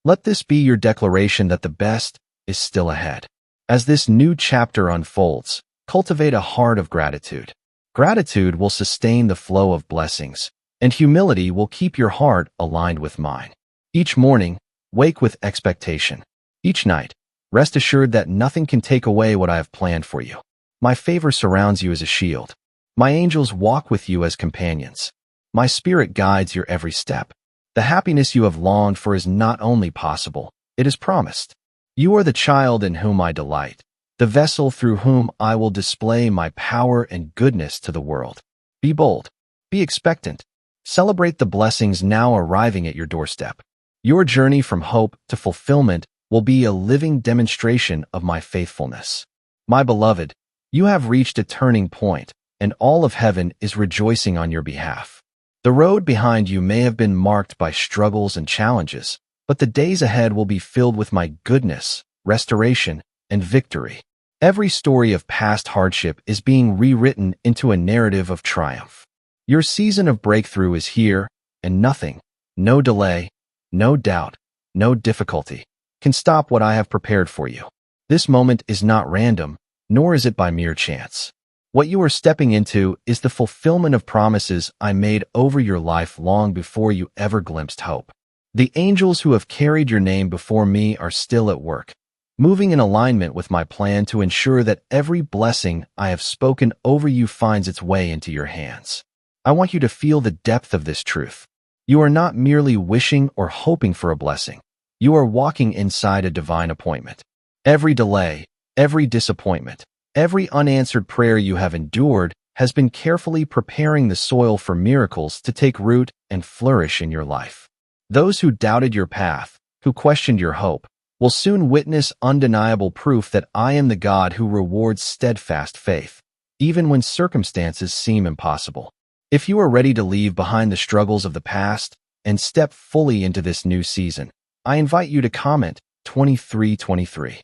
Let this be your declaration that the best is still ahead. As this new chapter unfolds, cultivate a heart of gratitude. Gratitude will sustain the flow of blessings, and humility will keep your heart aligned with mine. Each morning, wake with expectation. Each night, rest assured that nothing can take away what I have planned for you. My favor surrounds you as a shield. My angels walk with you as companions. My spirit guides your every step. The happiness you have longed for is not only possible, it is promised. You are the child in whom I delight, the vessel through whom I will display my power and goodness to the world. Be bold. Be expectant. Celebrate the blessings now arriving at your doorstep. Your journey from hope to fulfillment will be a living demonstration of my faithfulness. My beloved, you have reached a turning point, and all of heaven is rejoicing on your behalf. The road behind you may have been marked by struggles and challenges, but the days ahead will be filled with my goodness, restoration, and victory. Every story of past hardship is being rewritten into a narrative of triumph. Your season of breakthrough is here, and nothing, no delay, no doubt, no difficulty, can stop what I have prepared for you. This moment is not random, nor is it by mere chance. What you are stepping into is the fulfillment of promises I made over your life long before you ever glimpsed hope. The angels who have carried your name before me are still at work, moving in alignment with my plan to ensure that every blessing I have spoken over you finds its way into your hands. I want you to feel the depth of this truth. You are not merely wishing or hoping for a blessing. You are walking inside a divine appointment. Every delay, every disappointment, every unanswered prayer you have endured has been carefully preparing the soil for miracles to take root and flourish in your life. Those who doubted your path, who questioned your hope, will soon witness undeniable proof that I am the God who rewards steadfast faith, even when circumstances seem impossible. If you are ready to leave behind the struggles of the past and step fully into this new season, I invite you to comment 2323.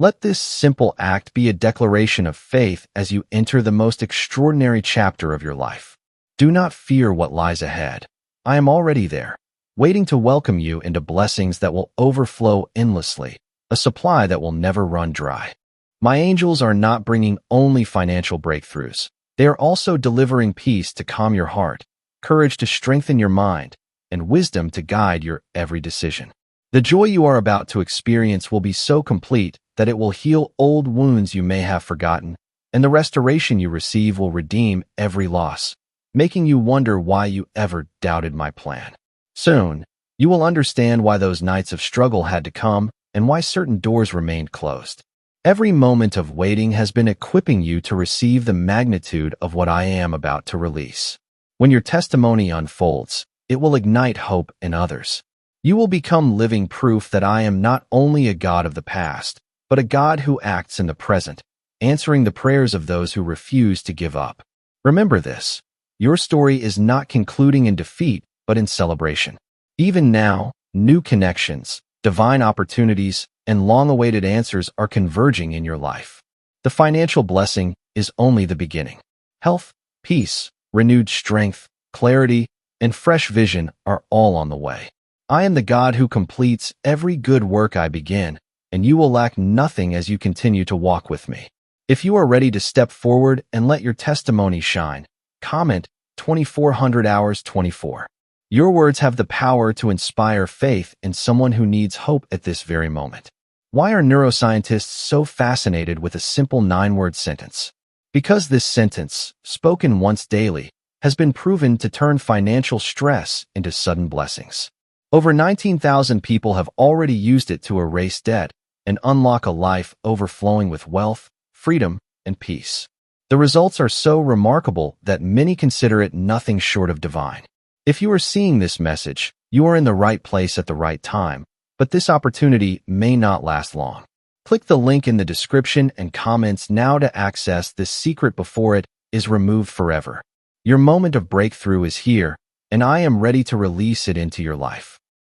Let this simple act be a declaration of faith as you enter the most extraordinary chapter of your life. Do not fear what lies ahead. I am already there, waiting to welcome you into blessings that will overflow endlessly, a supply that will never run dry. My angels are not bringing only financial breakthroughs. They are also delivering peace to calm your heart, courage to strengthen your mind, and wisdom to guide your every decision. The joy you are about to experience will be so complete that it will heal old wounds you may have forgotten, and the restoration you receive will redeem every loss, making you wonder why you ever doubted my plan. Soon, you will understand why those nights of struggle had to come and why certain doors remained closed. Every moment of waiting has been equipping you to receive the magnitude of what I am about to release. When your testimony unfolds, it will ignite hope in others. You will become living proof that I am not only a God of the past, but a God who acts in the present, answering the prayers of those who refuse to give up. Remember this: your story is not concluding in defeat, but in celebration. Even now, new connections, divine opportunities, and long-awaited answers are converging in your life. The financial blessing is only the beginning. Health, peace, renewed strength, clarity, and fresh vision are all on the way. I am the God who completes every good work I begin, and you will lack nothing as you continue to walk with me. If you are ready to step forward and let your testimony shine, comment 2400 hours 24. Your words have the power to inspire faith in someone who needs hope at this very moment. Why are neuroscientists so fascinated with a simple 9-word sentence? Because this sentence, spoken once daily, has been proven to turn financial stress into sudden blessings. Over 19,000 people have already used it to erase debt and unlock a life overflowing with wealth, freedom, and peace. The results are so remarkable that many consider it nothing short of divine. If you are seeing this message, you are in the right place at the right time, but this opportunity may not last long. Click the link in the description and comments now to access this secret before it is removed forever. Your moment of breakthrough is here, and I am ready to release it into your life.